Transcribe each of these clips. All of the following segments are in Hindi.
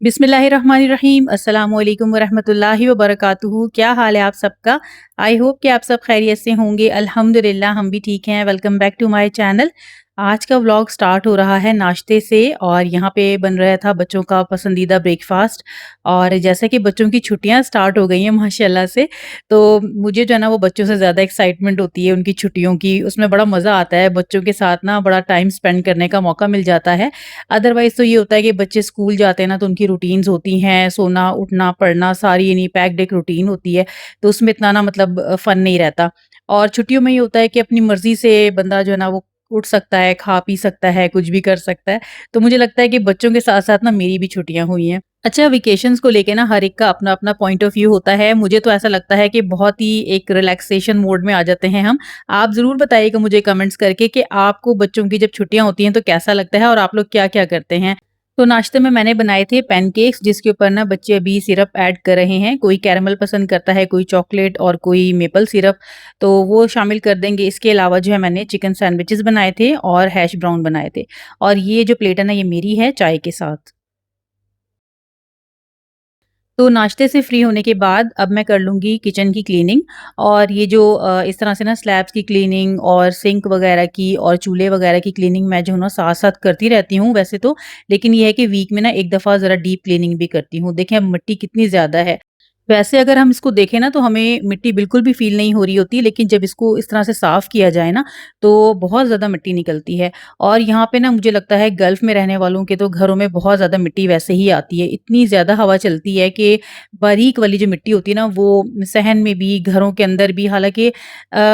बिस्मिल्लाहिर्रहमानिर्रहीम अस्सलाम वालेकुम वरहमतुल्लाहि वबरकातुहू। क्या हाल है आप सबका? आई होप कि आप सब खैरियत से होंगे। अल्हम्दुलिल्लाह हम भी ठीक हैं। Welcome back to my channel. आज का व्लॉग स्टार्ट हो रहा है नाश्ते से और यहाँ पे बन रहा था बच्चों का पसंदीदा ब्रेकफास्ट। और जैसे कि बच्चों की छुट्टियां स्टार्ट हो गई हैं माशाल्लाह से, तो मुझे जो है ना वो बच्चों से ज़्यादा एक्साइटमेंट होती है उनकी छुट्टियों की। उसमें बड़ा मज़ा आता है, बच्चों के साथ ना बड़ा टाइम स्पेंड करने का मौका मिल जाता है। अदरवाइज़ तो ये होता है कि बच्चे स्कूल जाते हैं ना तो उनकी रूटीन्स होती हैं, सोना, उठना, पढ़ना सारी यानी पैक्ड एक रूटीन होती है, तो उसमें इतना ना मतलब फ़न नहीं रहता। और छुट्टियों में ये होता है कि अपनी मर्ज़ी से बंदा जो है ना वो उठ सकता है, खा पी सकता है, कुछ भी कर सकता है। तो मुझे लगता है कि बच्चों के साथ-साथ ना मेरी भी छुट्टियाँ हुई हैं। अच्छा, वेकेशंस को लेके ना हर एक का अपना-अपना पॉइंट ऑफ व्यू होता है। मुझे तो ऐसा लगता है कि बहुत ही एक रिलैक्सेशन मोड में आ जाते हैं हम। आप ज़रूर बताइएगा मुझे कमेंट्स करके कि आपको बच्चों की जब छुट्टियाँ होती हैं तो कैसा लगता है और आप लोग क्या-क्या करते हैं? तो नाश्ते में मैंने बनाए थे पैनकेक्स, जिसके ऊपर ना बच्चे अभी सिरप ऐड कर रहे हैं। कोई कैरेमल पसंद करता है, कोई चॉकलेट और कोई मेपल सिरप, तो वो शामिल कर देंगे। इसके अलावा जो है मैंने चिकन सैंडविचेज़ बनाए थे और हैश ब्राउन बनाए थे। और ये जो प्लेट है ना ये मेरी है चाय के साथ। तो नाश्ते से फ्री होने के बाद अब मैं कर लूँगी किचन की क्लीनिंग। और ये जो इस तरह से ना स्लैब्स की क्लीनिंग और सिंक वगैरह की और चूल्हे वगैरह की क्लीनिंग मैं जो है ना साथ-साथ करती रहती हूँ वैसे तो। लेकिन ये है कि वीक में ना एक दफ़ा ज़रा डीप क्लीनिंग भी करती हूँ। देखें अब मिट्टी कितनी ज़्यादा है। वैसे अगर हम इसको देखें ना तो हमें मिट्टी बिल्कुल भी फ़ील नहीं हो रही होती, लेकिन जब इसको इस तरह से साफ़ किया जाए ना, तो बहुत ज़्यादा मिट्टी निकलती है। और यहाँ पे ना मुझे लगता है गल्फ़ में रहने वालों के तो घरों में बहुत ज़्यादा मिट्टी वैसे ही आती है। इतनी ज़्यादा हवा चलती है कि बारीक वाली जो मिट्टी होती है ना, वो सहन में भी, घरों के अंदर भी, हालाँकि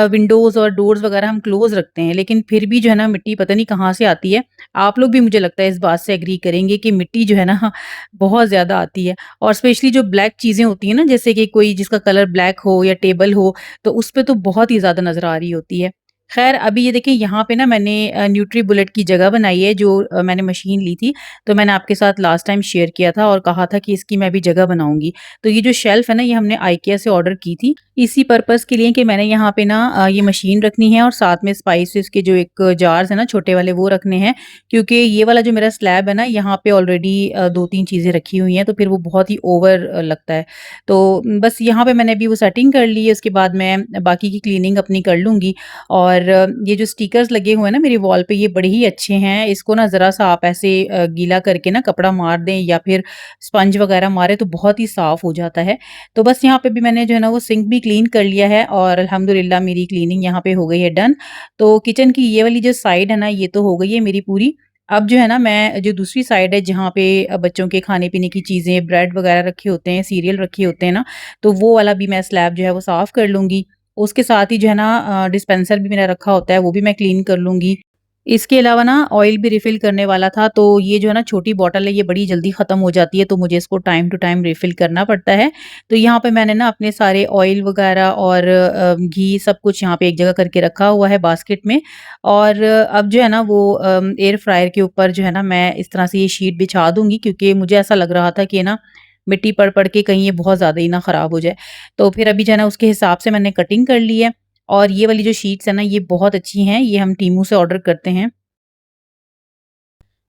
विंडोज़ और डोर्स वग़ैरह हम क्लोज़ रखते हैं, लेकिन फिर भी जो है ना मिट्टी पता नहीं कहाँ से आती है। आप लोग भी मुझे लगता है इस बात से एग्री करेंगे कि मिट्टी जो है ना बहुत ज़्यादा आती है। और स्पेशली जो ब्लैक चीज़ें होती हैं ना, जैसे कि कोई जिसका कलर ब्लैक हो या टेबल हो, तो उसपे तो बहुत ही ज़्यादा नज़र आ रही होती है। ख़ैर अभी ये देखिए यहाँ पे ना मैंने न्यूट्री बुलेट की जगह बनाई है, जो मैंने मशीन ली थी, तो मैंने आपके साथ लास्ट टाइम शेयर किया था और कहा था कि इसकी मैं भी जगह बनाऊँगी। तो ये जो शेल्फ़ है ना, ये हमने आइकिया से ऑर्डर की थी, इसी पर्पज़ के लिए कि मैंने यहाँ पे ना ये मशीन रखनी है और साथ में स्पाइसेस के जो एक जार्स हैं ना छोटे वाले, वो रखने हैं। क्योंकि ये वाला जो मेरा स्लैब है ना, यहाँ पे ऑलरेडी 2-3 चीज़ें रखी हुई हैं, तो फिर वो बहुत ही ओवर लगता है। तो बस यहाँ पे मैंने अभी वो सेटिंग कर ली है, उसके बाद मैं बाकी की क्लीनिंग अपनी कर लूँगी। और ये जो स्टिकर्स लगे हुए हैं ना मेरी वॉल पे, ये बड़े ही अच्छे हैं। इसको ना ज़रा-सा आप ऐसे गीला करके ना कपड़ा मार दें या फिर स्पंज वगैरह मारें तो बहुत ही साफ़ हो जाता है। तो बस यहाँ पे भी मैंने जो है ना वो सिंक भी क्लीन कर लिया है और अल्हम्दुलिल्लाह मेरी क्लीनिंग यहाँ पे हो गई है डन। तो किचन की ये वाली जो साइड है ना, ये तो हो गई है मेरी पूरी। अब जो है ना मैं जो दूसरी साइड है जहाँ पे बच्चों के खाने-पीने की चीज़ें, ब्रेड वगैरह रखे होते हैं, सीरियल रखे होते हैं ना, तो वो वाला भी मैं स्लैब जो है वो साफ़ कर लूँगी। उसके साथ ही जो है ना डिस्पेंसर भी मेरा रखा होता है, वो भी मैं क्लीन कर लूँगी। इसके अलावा ना ऑयल भी रिफ़िल करने वाला था, तो ये जो है ना छोटी बॉटल है, ये बड़ी जल्दी ख़त्म हो जाती है, तो मुझे इसको टाइम टू टाइम रिफ़िल करना पड़ता है। तो यहाँ पे मैंने ना अपने सारे ऑयल वग़ैरह और घी सब कुछ यहाँ पे एक जगह करके रखा हुआ है बास्केट में। और अब जो है ना वो एयर फ्रायर के ऊपर जो है ना मैं इस तरह से ये शीट बिछा दूँगी, क्योंकि मुझे ऐसा लग रहा था कि ना मिट्टी पड़-पड़ के कहीं ये बहुत ज़्यादा ही ना ख़राब हो जाए। तो फिर अभी जो है ना उसके हिसाब से मैंने कटिंग कर ली है। और ये वाली जो शीट्स है ना, ये बहुत अच्छी हैं, ये हम टीमू से ऑर्डर करते हैं।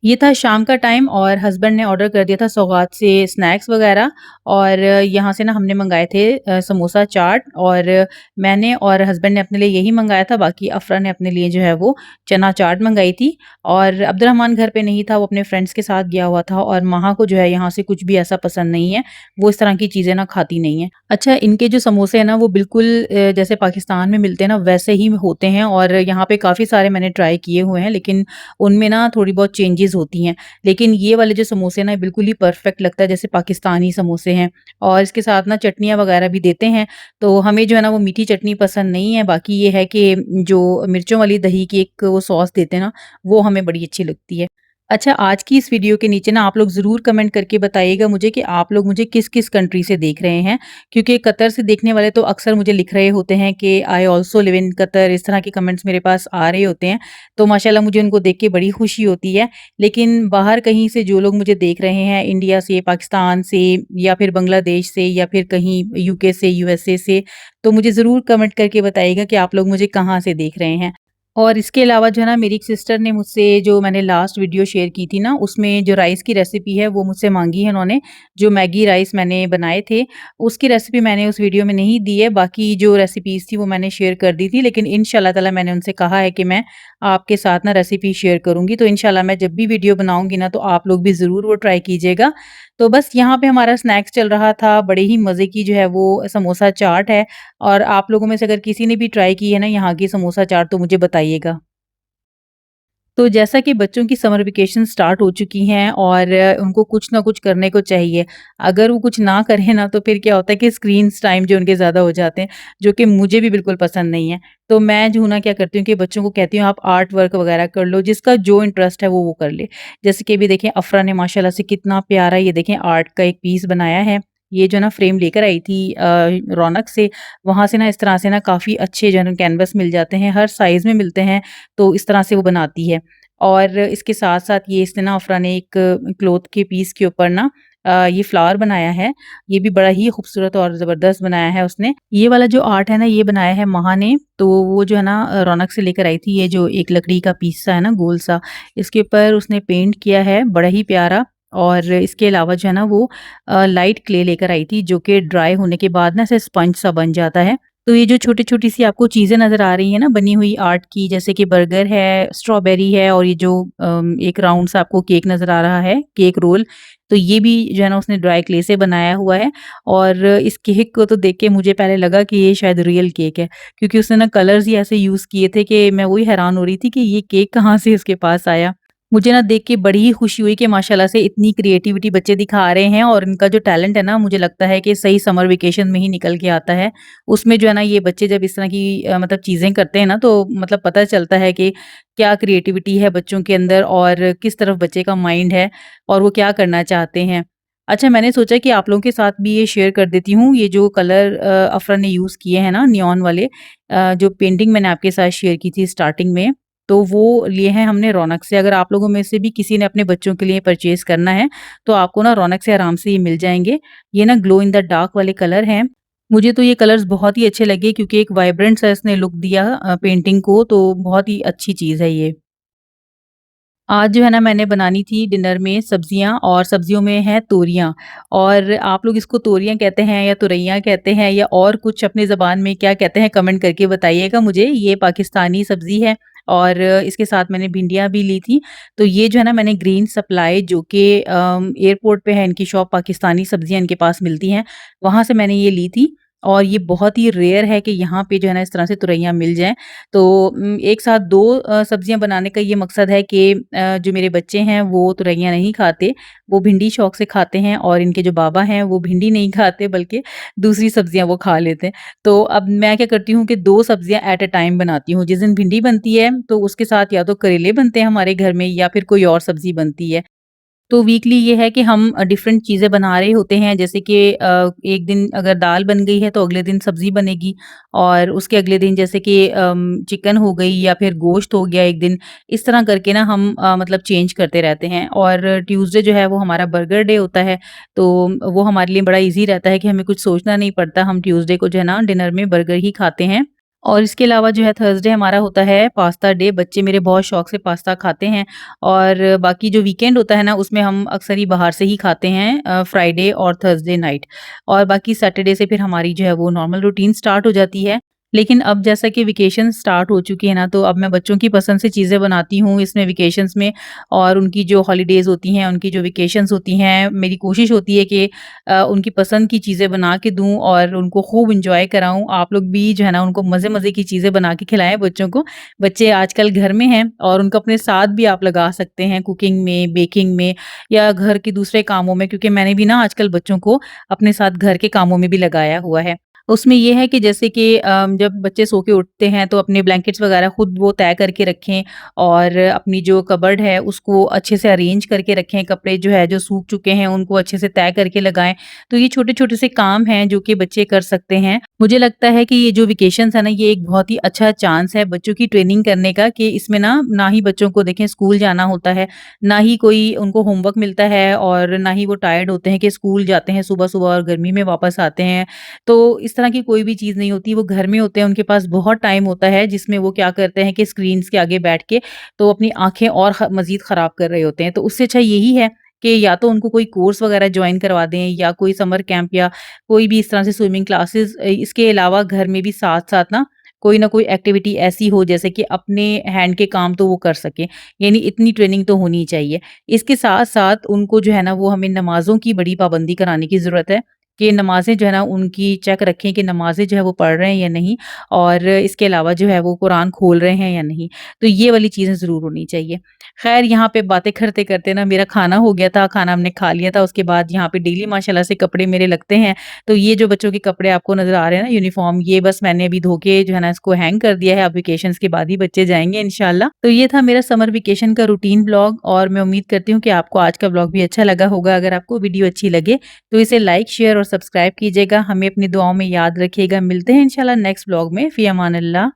ये था शाम का टाइम और हस्बैंड ने ऑर्डर कर दिया था सौगात से स्नैक्स वगैरह। और यहाँ से ना हमने मंगाए थे समोसा चाट। और मैंने और हस्बैंड ने अपने लिए यही मंगाया था, बाकी अफ़रा ने अपने लिए जो है वो चना चाट मंगाई थी। और अब्दुर्रहमान घर पे नहीं था, वो अपने फ्रेंड्स के साथ गया हुआ था और महा को जो है यहाँ से कुछ भी ऐसा पसंद नहीं है, वो इस तरह की चीज़ें ना खाती नहीं है। अच्छा, इनके जो समोसे हैं ना वो बिल्कुल जैसे पाकिस्तान में मिलते हैं ना वैसे ही होते हैं। और यहाँ पे काफ़ी सारे मैंने ट्राई किए हुए हैं, लेकिन उनमें ना थोड़ी बहुत चेंजेज़ होती हैं। लेकिन ये वाले जो समोसे ना बिल्कुल ही परफेक्ट लगता है, जैसे पाकिस्तानी समोसे हैं। और इसके साथ ना चटनियाँ वगैरह भी देते हैं। तो हमें जो है ना वो मीठी चटनी पसंद नहीं है। बाकी ये है कि जो मिर्चों वाली दही की एक वो सॉस देते हैं ना, वो हमें बड़ी अच्छी लगती है। अच्छा, आज की इस वीडियो के नीचे ना आप लोग ज़रूर कमेंट करके बताइएगा मुझे कि आप लोग मुझे किस-किस कंट्री से देख रहे हैं। क्योंकि कतर से देखने वाले तो अक्सर मुझे लिख रहे होते हैं कि I also live in Qatar, इस तरह के कमेंट्स मेरे पास आ रहे होते हैं। तो माशाल्लाह मुझे उनको देख के बड़ी खुशी होती है। लेकिन बाहर कहीं से जो लोग मुझे देख रहे हैं, इंडिया से, पाकिस्तान से या फिर बांग्लादेश से या फिर कहीं यूके से, यूएसए से, तो मुझे ज़रूर कमेंट करके बताइएगा कि आप लोग मुझे कहाँ से देख रहे हैं। और इसके अलावा जो है ना मेरी एक सिस्टर ने मुझसे जो मैंने लास्ट वीडियो शेयर की थी ना, उसमें जो राइस की रेसिपी है वो मुझसे माँगी है उन्होंने। जो मैगी राइस मैंने बनाए थे, उसकी रेसिपी मैंने उस वीडियो में नहीं दी है, बाकी जो रेसिपीज़ थी वो मैंने शेयर कर दी थी। लेकिन इंशाल्लाह ताला मैंने उनसे कहा है कि मैं आपके साथ ना रेसिपी शेयर करूँगी, तो इंशाल्लाह मैं जब भी वीडियो बनाऊँगी ना तो आप लोग भी ज़रूर वो ट्राई कीजिएगा। तो बस यहाँ पे हमारा स्नैक्स चल रहा था, बड़े ही मज़े की जो है वो समोसा चाट है। और आप लोगों में से अगर किसी ने भी ट्राई की है ना यहाँ की समोसा चाट तो मुझे बताइएगा। तो जैसा कि बच्चों की समर वेकेशन स्टार्ट हो चुकी हैं और उनको कुछ ना कुछ करने को चाहिए। अगर वो कुछ ना करें ना तो फिर क्या होता है कि स्क्रीन्स टाइम जो उनके ज़्यादा हो जाते हैं, जो कि मुझे भी बिल्कुल पसंद नहीं है। तो मैं जो हूँ ना क्या करती हूँ कि बच्चों को कहती हूँ आप आर्ट वर्क वगैरह कर लो, जिसका जो इंटरेस्ट है वो कर ले। जैसे कि अभी देखें अफ़रा ने माशाल्लाह से कितना प्यारा ये देखें आर्ट का एक पीस बनाया है। ये जो ना फ्रेम लेकर आई थी रौनक से, वहाँ से ना इस तरह से ना काफ़ी अच्छे जो है ना कैनवस मिल जाते हैं, हर साइज़ में मिलते हैं, तो इस तरह से वो बनाती है। और इसके साथ-साथ ये इसने ना अफ़रा ने एक क्लॉथ के पीस के ऊपर ना ये फ्लावर बनाया है। ये भी बड़ा ही खूबसूरत और ज़बरदस्त बनाया है उसने। ये वाला जो आर्ट है ना ये बनाया है महा ने, तो वो जो है ना रौनक से लेकर आई थी ये जो एक लकड़ी का पीस सा है ना गोल-सा, इसके ऊपर उसने पेंट किया है बड़ा ही प्यारा। और इसके अलावा जो है ना वो लाइट क्ले लेकर आई थी जो कि ड्राई होने के बाद ना ऐसे स्पंज सा बन जाता है। तो ये जो छोटी-छोटी सी आपको चीज़ें नज़र आ रही हैं ना बनी हुई आर्ट की, जैसे कि बर्गर है, स्ट्रॉबेरी है और ये जो एक राउंड सा आपको केक नज़र आ रहा है, केक रोल, तो ये भी जो है ना उसने ड्राई क्ले से बनाया हुआ है। और इस केक को तो देख के मुझे पहले लगा कि ये शायद रियल केक है, क्योंकि उसने ना कलर्स ही ऐसे यूज़ किए थे कि मैं वही हैरान हो रही थी कि ये केक कहाँ से इसके पास आया। मुझे ना देख के बड़ी ही खुशी हुई कि माशाल्लाह से इतनी क्रिएटिविटी बच्चे दिखा रहे हैं और इनका जो टैलेंट है ना मुझे लगता है कि सही समर वेकेशन में ही निकल के आता है। उसमें जो है ना ये बच्चे जब इस तरह की मतलब चीज़ें करते हैं ना तो मतलब पता चलता है कि क्या क्रिएटिविटी है बच्चों के अंदर और किस तरफ बच्चे का माइंड है और वो क्या करना चाहते हैं। अच्छा, मैंने सोचा कि आप लोगों के साथ भी ये शेयर कर देती हूँ, ये जो कलर अफ़रा ने यूज़ किए हैं ना नियॉन वाले, जो पेंटिंग मैंने आपके साथ शेयर की थी स्टार्टिंग में, तो वो लिए हैं हमने रौनक से। अगर आप लोगों में से भी किसी ने अपने बच्चों के लिए परचेज़ करना है, तो आपको ना रौनक से आराम से ये मिल जाएँगे। ये ना ग्लो इन द डार्क वाले कलर हैं। मुझे तो ये कलर्स बहुत ही अच्छे लगे क्योंकि एक वाइब्रेंट सा इसने लुक दिया पेंटिंग को, तो बहुत ही अच्छी चीज़ है ये। आज जो है ना मैंने बनानी थी डिनर में सब्जियाँ और सब्जियों में है तोरियाँ। और आप लोग इसको तोरियाँ कहते हैं या तुरैया कहते हैं या और कुछ अपनी ज़बान में क्या कहते हैं कमेंट करके बताइएगा मुझे। ये पाकिस्तानी सब्ज़ी है और इसके साथ मैंने भिंडियाँ भी ली थी। तो ये जो है ना मैंने ग्रीन सप्लाई जो कि एयरपोर्ट पे है इनकी शॉप, पाकिस्तानी सब्जियाँ इनके पास मिलती हैं, वहाँ से मैंने ये ली थी। और ये बहुत ही रेयर है कि यहाँ पे जो है ना इस तरह से तुरैया मिल जाएँ। तो एक साथ 2 सब्जियाँ बनाने का ये मकसद है कि जो मेरे बच्चे हैं वो तुरैया नहीं खाते, वो भिंडी शौक से खाते हैं और इनके जो बाबा हैं वो भिंडी नहीं खाते बल्कि दूसरी सब्जियाँ वो खा लेते हैं। तो अब मैं क्या करती हूँ कि 2 सब्जियाँ एट अ टाइम बनाती हूँ। जिस दिन भिंडी बनती है तो उसके साथ या तो करेले बनते हैं हमारे घर में या फिर कोई और सब्ज़ी बनती है। तो वीकली ये है कि हम डिफरेंट चीज़ें बना रहे होते हैं, जैसे कि एक दिन अगर दाल बन गई है तो अगले दिन सब्ज़ी बनेगी और उसके अगले दिन जैसे कि चिकन हो गई या फिर गोश्त हो गया एक दिन, इस तरह करके ना हम मतलब चेंज करते रहते हैं। और ट्यूसडे जो है वो हमारा बर्गर डे होता है, तो वो हमारे लिए बड़ा ईज़ी रहता है कि हमें कुछ सोचना नहीं पड़ता, हम ट्यूसडे को जो है ना डिनर में बर्गर ही खाते हैं। और इसके अलावा जो है थर्सडे हमारा होता है पास्ता डे, बच्चे मेरे बहुत शौक से पास्ता खाते हैं। और बाकी जो वीकेंड होता है ना उसमें हम अक्सर ही बाहर से ही खाते हैं, फ्राइडे और थर्सडे नाइट। और बाकी सैटरडे से फिर हमारी जो है वो नॉर्मल रूटीन स्टार्ट हो जाती है। लेकिन अब जैसा कि वेकेशन स्टार्ट हो चुकी है ना तो अब मैं बच्चों की पसंद से चीज़ें बनाती हूँ इसमें वेकेशंस में। और उनकी जो हॉलिडेज़ होती हैं, उनकी जो वेकेशंस होती हैं, मेरी कोशिश होती है कि उनकी पसंद की चीज़ें बना के दूँ और उनको खूब एन्जॉय कराऊँ। आप लोग भी जो है ना उनको मज़े-मज़े की चीज़ें बना के खिलाएँ बच्चों को। बच्चे आजकल घर में हैं और उनको अपने साथ भी आप लगा सकते हैं कुकिंग में, बेकिंग में या घर के दूसरे कामों में, क्योंकि मैंने भी ना आजकल बच्चों को अपने साथ घर के कामों में भी लगाया हुआ है। उसमें ये है कि जैसे कि जब बच्चे सो के उठते हैं तो अपने ब्लैंकेट्स वगैरह खुद वो तय करके रखें और अपनी जो कबर्ड है उसको अच्छे से अरेंज करके रखें, कपड़े जो है जो सूख चुके हैं उनको अच्छे से तय करके लगाएँ। तो ये छोटे-छोटे से काम हैं जो कि बच्चे कर सकते हैं। मुझे लगता है कि ये जो वेकेशंस है ना ये एक बहुत ही अच्छा चांस है बच्चों की ट्रेनिंग करने का, कि इसमें ना ही बच्चों को देखें स्कूल जाना होता है, ना ही कोई उनको होमवर्क मिलता है और ना ही वो टायर्ड होते हैं कि स्कूल जाते हैं सुबह-सुबह और गर्मी में वापस आते हैं। तो इस तरह की कोई भी चीज़ नहीं होती, वो घर में होते हैं, उनके पास बहुत टाइम होता है जिसमें वो क्या करते हैं कि स्क्रीन्स के आगे बैठ के तो अपनी आँखें और मज़ीद ख़राब कर रहे होते हैं। तो उससे अच्छा यही है कि या तो उनको कोई कोर्स वग़ैरह जॉइन करवा दें या कोई समर कैंप या कोई भी इस तरह से स्विमिंग क्लासेस इसके अलावा घर में भी साथ-साथ ना कोई एक्टिविटी ऐसी हो जैसे कि अपने हैंड के काम तो वो कर सकें, यानी इतनी ट्रेनिंग तो होनी चाहिए। इसके साथ-साथ उनको जो है ना वो हमें नमाज़ों की बड़ी पाबंदी कराने की ज़रूरत है, कि नमाज़ें जो है ना उनकी चेक रखें कि नमाज़ें जो है वो पढ़ रहे हैं या नहीं और इसके अलावा जो है वो कुरान खोल रहे हैं या नहीं। तो ये वाली चीज़ें ज़रूर होनी चाहिए। ख़ैर यहाँ पे बातें करते-करते ना मेरा खाना हो गया था, खाना हमने खा लिया था, उसके बाद यहाँ पे डेली माशाल्लाह से कपड़े मेरे लगते हैं। तो ये जो बच्चों के कपड़े आपको नज़र आ रहे हैं ना यूनिफ़ॉर्म, ये बस मैंने अभी धो के जो है ना इसको हैंग कर दिया है, अब वेकेशंस के बाद ही बच्चे जाएँगे इंशाल्लाह। तो ये था मेरा समर वेकेशन का रूटीन व्लॉग और मैं उम्मीद करती हूँ कि आपको आज का व्लॉग भी अच्छा लगा होगा। अगर आपको वीडियो अच्छी लगे तो इसे लाइक, शेयर और सब्सक्राइब कीजिएगा। हमें अपनी दुआओं में याद रखिएगा। मिलते हैं इंशाल्लाह नेक्स्ट व्लॉग में। फ़ी अमान अल्लाह।